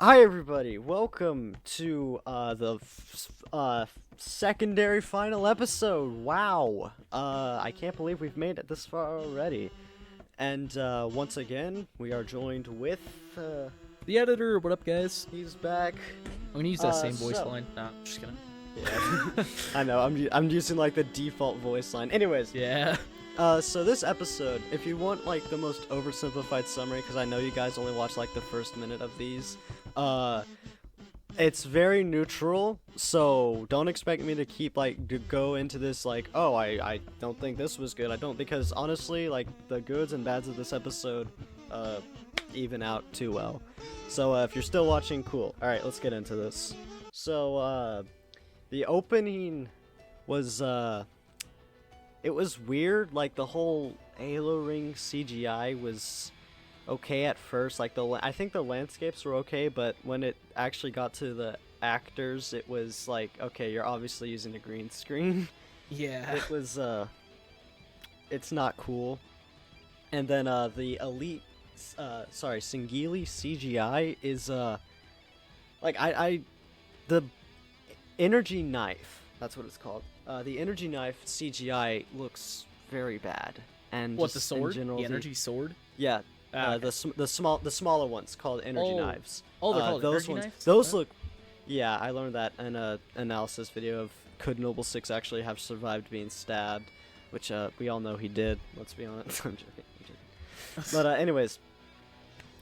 Hi everybody, welcome to the secondary final episode. Wow, I can't believe we've made it this far already. And once again, we are joined with The editor, what up, guys? he's back. I'm gonna use that same voice so- line. Nah, just kidding. Yeah, I know. I'm using like the default voice line. Anyways, Yeah. so this episode, if you want like the most oversimplified summary, because I know you guys only watch like the first minute of these, it's very neutral. So don't expect me to keep like to go into this like, oh, I don't think this was good. I don't, because honestly, like the goods and bads of this episode, even out too well. So if you're still watching, cool. All right, let's get into this. So the opening was it was weird. Like the whole Halo ring CGI was okay at first. Like I think the landscapes were okay, but when it actually got to the actors, it was like, okay, you're obviously using a green screen. Yeah. It was it's not cool. And then the elite Singili CGI is like the energy knife, that's what it's called. The energy knife CGI looks very bad. And What, the just in sword? general, The energy sword? yeah, Okay. the smaller ones called energy knives. Oh, they're called those energy ones. knives? Those What? look. Yeah, I learned that in a analysis video of could Noble 6 actually have survived being stabbed, which we all know he did. Let's be honest. I'm joking. But anyways,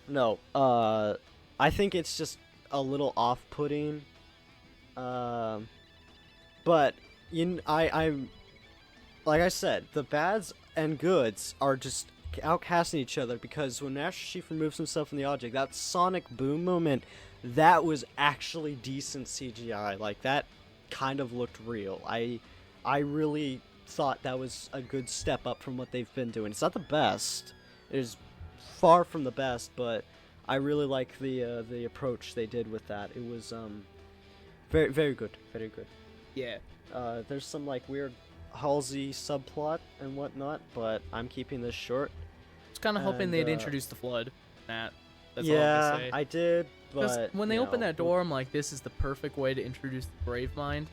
no. I think it's just a little off-putting. But I'm like I said, the bads and goods are just outcasting each other, because when Master Chief removes himself from the object, that sonic boom moment, that was actually decent CGI. Like that kind of looked real. I really thought that was a good step up from what they've been doing. It's not the best. It is far from the best, but I really like the approach they did with that. It was very very good, very good. Yeah. There's some like weird Halsey subplot and whatnot, but I'm keeping this short. I was kind of hoping And, they'd introduce the flood. That's all I Yeah, can say. I did, 'Cause but when they you opened know, that door, I'm like, this is the perfect way to introduce the Brave Mind.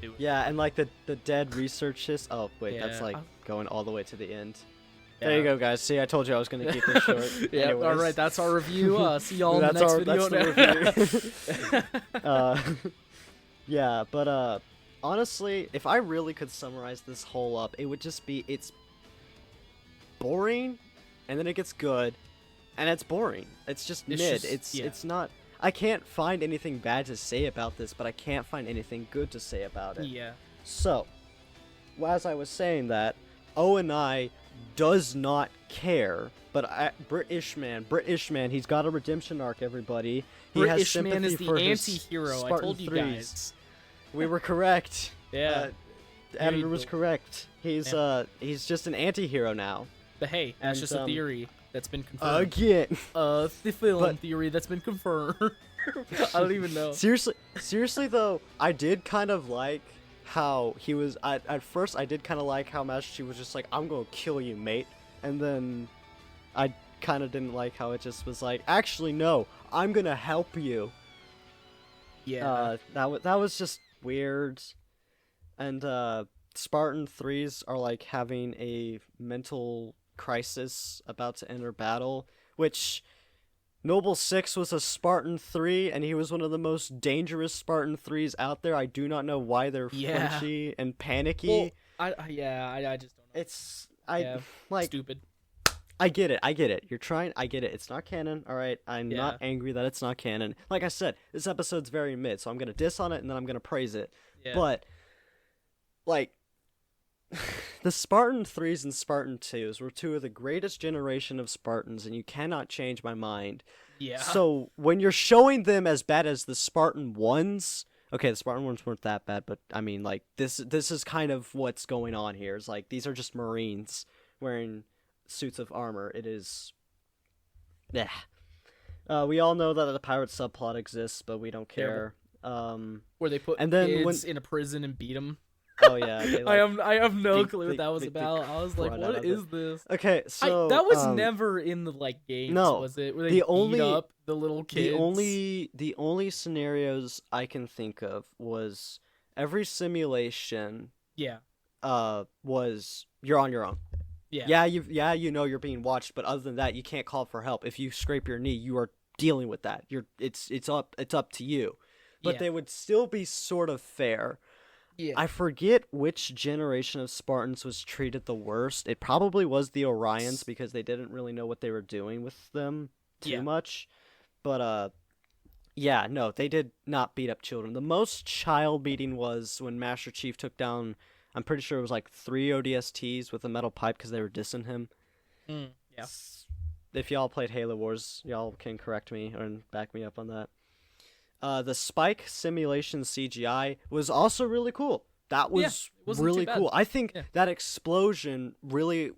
Do it. Yeah, and like the dead researchist. Oh wait, that's Yeah. like going all the way to the end. Yeah. There you go, guys. See, I told you I was gonna keep this short. Yeah. Anyways. All right. That's our review. See y'all in the That's next video. the review. Yeah, but honestly, if I really could summarize this whole up, it would just be it's boring, and then it gets good, and it's boring. It's just It's mid. just- yeah. It's not. I can't find anything bad to say about this, but I can't find anything good to say about it. Yeah. So, as I was saying that, O&I does not care, but British man, he's got a redemption arc, everybody. He has British man sympathy is the for his anti-hero. I Spartan told you threes. guys. We were correct. Yeah. The editor you was go. correct. He's just an anti-hero now. But hey, that's And, just a theory that's been confirmed. Again. The film But- theory that's been confirmed. I don't even know. Seriously though, I did kind of like how he was. At first, I did kind of like how Master Chief was just like, "I'm gonna kill you, mate," and then I kind of didn't like how it just was like, "Actually, no, I'm gonna help you." Yeah. That was just weird, and Spartan 3s are like having a mental crisis about to enter battle, which Noble 6 was a Spartan 3, and he was one of the most dangerous Spartan 3s out there. I do not know why they're Yeah. flinchy and panicky. Well, I just don't know. It's Yeah, like stupid. I get it. You're trying. I get it. It's not canon. All right. I'm not Yeah. angry that it's not canon. Like I said, this episode's very mid, so I'm gonna diss on it and then I'm gonna praise it. Yeah. But like the Spartan 3s and Spartan 2s were two of the greatest generation of Spartans, and you cannot change my mind. Yeah. So when you're showing them as bad as the Spartan 1s, okay, the Spartan 1s weren't that bad, but I mean, like this is kind of what's going on here. It's like these are just Marines wearing suits of armor. It is, yeah. We all know that the pirate subplot exists, but we don't care. Where they put and then kids in a prison and beat them. Oh yeah, they, like, I have no beat clue what the- that was beat the about. I was like, crud out what of is it. this? Okay, so That was never in the like games, no, was it? Where they the beat only up the little kids. the only scenarios I can think of was every simulation Yeah, was you're on your own. yeah, You know you're being watched, but other than that, you can't call for help. If you scrape your knee, you are dealing with that. It's up to you. But yeah, they would still be sort of fair. yeah. I forget which generation of Spartans was treated the worst. It probably was the Orions because they didn't really know what they were doing with them too much. But yeah, no, they did not beat up children. The most child beating was when Master Chief took down, I'm pretty sure it was like 3 ODSTs with a metal pipe because they were dissing him. Yeah. If y'all played Halo Wars, y'all can correct me and back me up on that. The Spike simulation CGI was also really cool. That was really cool. I think that explosion really,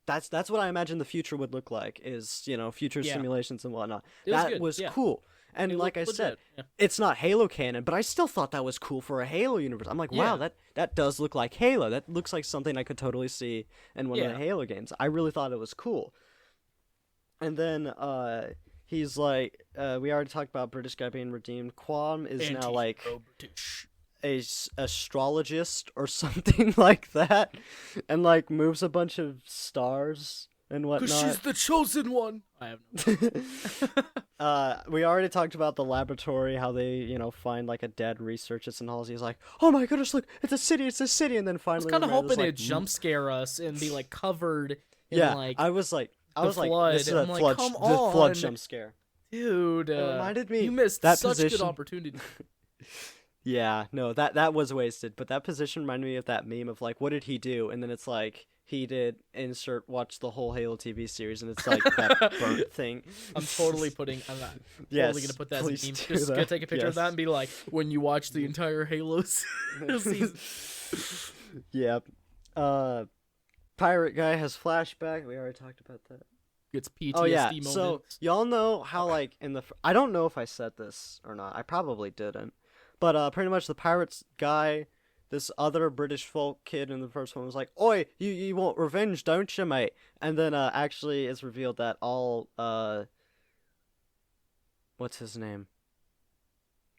that's what I imagine the future would look like, is, future simulations and whatnot. That was cool. And like I said, it's not Halo canon, but I still thought that was cool for a Halo universe. I'm like, wow, that does look like Halo. That looks like something I could totally see in one of the Halo games. I really thought it was cool. And then he's like, we already talked about British guy being redeemed. Quam is now like a astrologist or something like that, and like moves a bunch of stars and whatnot. 'Cause she's the chosen one. I have no. We already talked about the laboratory, how they, find like a dead researchist, and Halsey's like, "Oh my goodness, look, it's a city, and then finally, I was kind of hoping like, it'd jump scare us and be like covered in like I was like, this is a like, flood, come the flood on. jump scare. Dude, It reminded me you missed that such position. good opportunity. Yeah, no, that was wasted. But that position reminded me of that meme of like, what did he do? And then it's like, he did watch the whole Halo TV series, and it's like that burnt thing. I'm totally totally gonna put that as a meme. Just gonna take a picture of that and be like, when you watch the entire Halo season. Yeah. Pirate guy has flashback. We already talked about that. Gets PTSD Oh yeah. moments. So y'all know how like I don't know if I said this or not. I probably didn't. But pretty much the pirates guy, this other British folk kid in the first one was like, "Oi, you want revenge, don't you, mate?" And then actually it's revealed that all what's his name?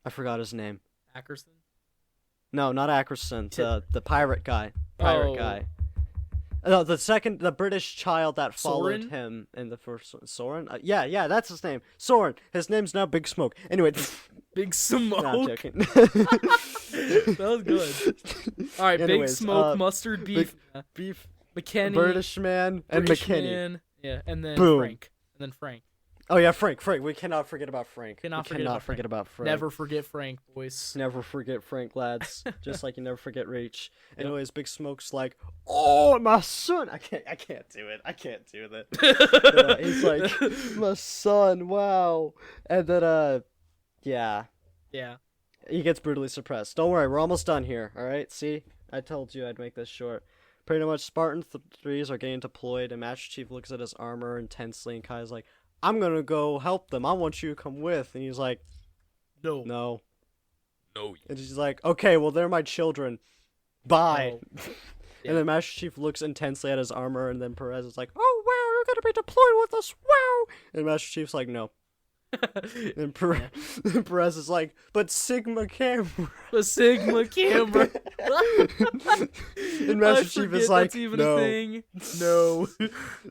I forgot his name. Ackerson? No, not Ackerson. The pirate guy. Guy. No, the British child that followed Soren? him in the first one. Soren? Yeah, that's his name. Soren. His name's now Big Smoke. Anyway. Big Smoke? No, I'm joking. That was good. Alright, Anyways, Big Smoke, mustard beef. Beef. McKenny. British man and McKinney. Man. Yeah, and then Boom. Frank. Oh yeah, Frank. We cannot forget about Frank. Cannot forget about Frank. Never forget Frank, boys. Never forget Frank, lads. Just like you never forget Reach. Anyways, Big Smoke's like, "Oh, my son!" I can't do it. I can't do that. He's like, "My son, wow!" And then, yeah. He gets brutally suppressed. Don't worry, we're almost done here. All right. See, I told you I'd make this short. Pretty much, Spartan 3s are getting deployed, and Master Chief looks at his armor intensely, and Kai's like, "I'm gonna go help them. I want you to come with." And he's like, No. And she's like, "Okay, well, they're my children. Bye." No. And then Master Chief looks intensely at his armor, and then Perez is like, "Oh, wow, you're gonna be deployed with us, wow." And Master Chief's like, "No." And Perez is like, "But Sigma camera." And Master Chief is like, that's even "No." a thing. No.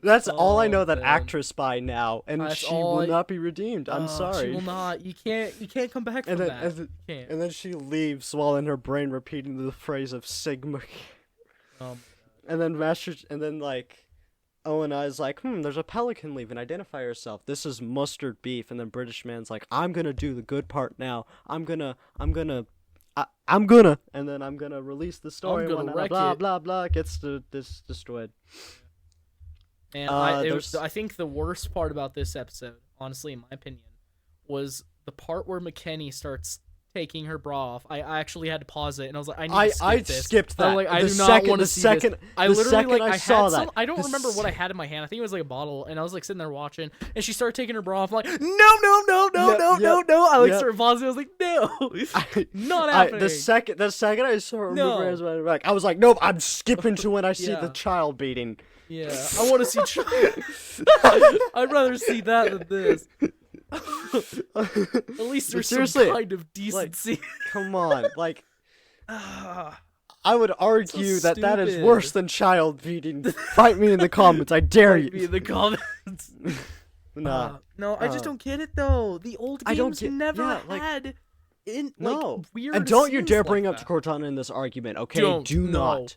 That's all I know that man. actress by now, and she will not be redeemed. I'm sorry. She will not. You can't come back from that. And then she leaves while in her brain repeating the phrase of Sigma. And then like Owen I's like, there's a pelican leaving. Identify yourself. This is mustard beef. And then British man's like, "I'm gonna do the good part now. I'm gonna, and then I'm gonna release the story. Blah blah blah. Gets destroyed. And I think the worst part about this episode, honestly, in my opinion, was the part where McKenny starts taking her bra off. I actually had to pause it, and I was like, I need to skip I this. skipped that. I'm like, I do not want to see this. I literally I saw that. I don't remember what I had in my hand. I think it was like a bottle, and I was like sitting there watching, and she started taking her bra off. I'm like, no. I like started pausing. I was like, no, not happening. The second I saw her move her hands behind her back, I was like, nope, I'm skipping to when I see the child beating. Yeah, I want to see. I'd rather see that than this. At least there's some kind of decency. Like, come on, like, I would argue so that is worse than child beating. Fight me in the comments, I dare you. Fight me in the comments. Nah. No, I just don't get it though. The old games never had weird. And don't you dare bring like up Cortana in this argument, okay? Do not.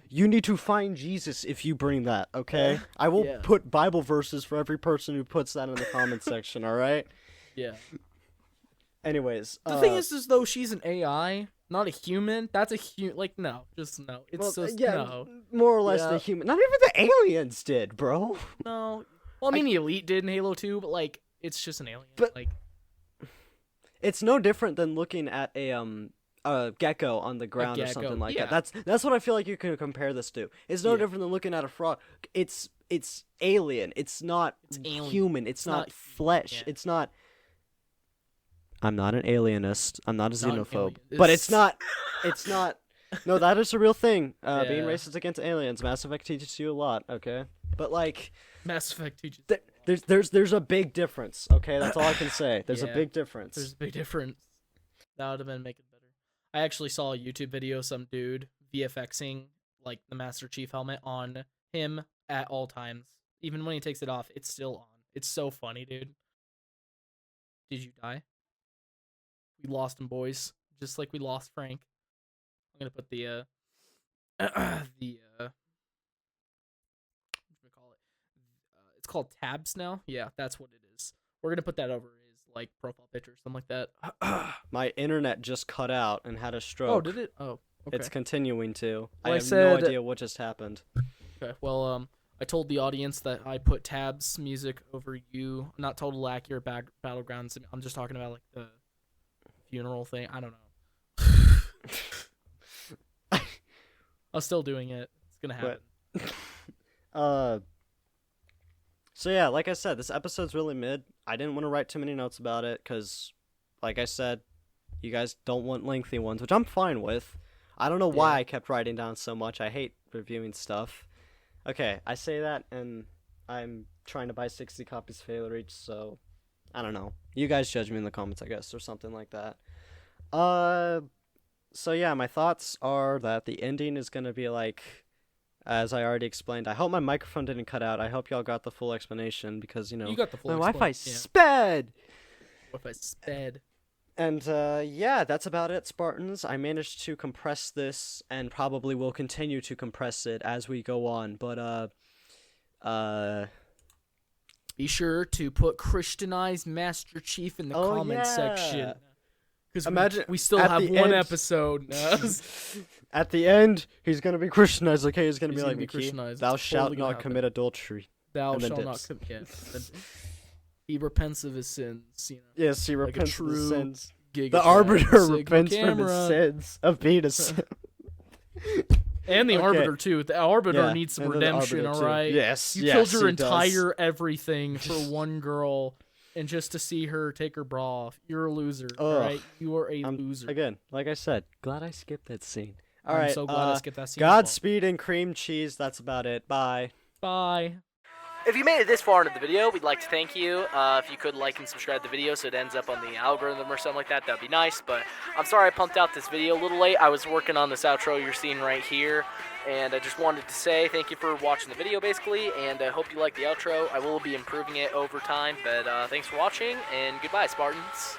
You need to find Jesus if you bring that, okay? I will put Bible verses for every person who puts that in the comment section, all right? Yeah. Anyways, the thing is though she's an AI, not a human. That's a human. Like no, just no. It's no. More or less the human. Not even the aliens did, bro. No. Well, I mean the Elite did in Halo 2, but like it's just an alien. But like it's no different than looking at a gecko on the ground or something like that. That's what I feel like you can compare this to. It's no different than looking at a frog. It's alien. It's not human. It's not flesh. Yeah. It's not. I'm not an alienist. I'm not a xenophobe. But it's not. It's not. No, that is a real thing. Being racist against aliens. Mass Effect teaches you a lot. Okay, but like Mass Effect teaches. There's a big difference. Okay, that's all I can say. There's a big difference. There's a big difference. That would have been making it better. I actually saw a YouTube video, some dude VFXing like the Master Chief helmet on him at all times. Even when he takes it off, it's still on. It's so funny, dude. Did you die? We lost him, boys. Just like we lost Frank. I'm gonna put the it's called tabs now. Yeah, that's what it is. We're gonna put that over his like profile picture or something like that. My internet just cut out and had a stroke. Oh, did it? Oh, okay. It's continuing to. Well, I have no idea what just happened. Okay, well, I told the audience that I put tabs music over you. Not Total Accurate Battlegrounds. I'm just talking about like the funeral thing. I don't know. I'm still doing it. It's gonna happen. So yeah, like I said, this episode's really mid. I didn't want to write too many notes about it because, like I said, you guys don't want lengthy ones, which I'm fine with. I don't know why I kept writing down so much. I hate reviewing stuff. Okay, I say that, and I'm trying to buy 60 copies of Halo Reach, so I don't know. You guys judge me in the comments, I guess, or something like that. So yeah, my thoughts are that the ending is gonna be like, as I already explained. I hope my microphone didn't cut out. I hope y'all got the full explanation because, you know, you got the full my Wi-Fi sped. Wi-Fi sped. And yeah, that's about it, Spartans. I managed to compress this and probably will continue to compress it as we go on. But be sure to put Christianized Master Chief in the comment section. Because imagine we still have one episode. At the end, he's gonna be Christianized. Okay, he's gonna be like, Christianized. Thou shalt not commit adultery. Thou shalt not commit. He repents of his sins. You know, yes, he repents of his sins. The Arbiter repents from his sins of being a sin. And the Arbiter too. The Arbiter needs some redemption. All right. Yes. You killed your entire everything for one girl. And just to see her take her bra off, you're a loser, right? You are a loser. Again, like I said, glad I skipped that scene. I'm so glad I skipped that scene. Godspeed and cream cheese. That's about it. Bye. Bye. If you made it this far into the video, we'd like to thank you. If you could like and subscribe to the video so it ends up on the algorithm or something like that, that'd be nice. But I'm sorry I pumped out this video a little late. I was working on this outro you're seeing right here. And I just wanted to say thank you for watching the video, basically. And I hope you like the outro. I will be improving it over time. But thanks for watching, and goodbye, Spartans.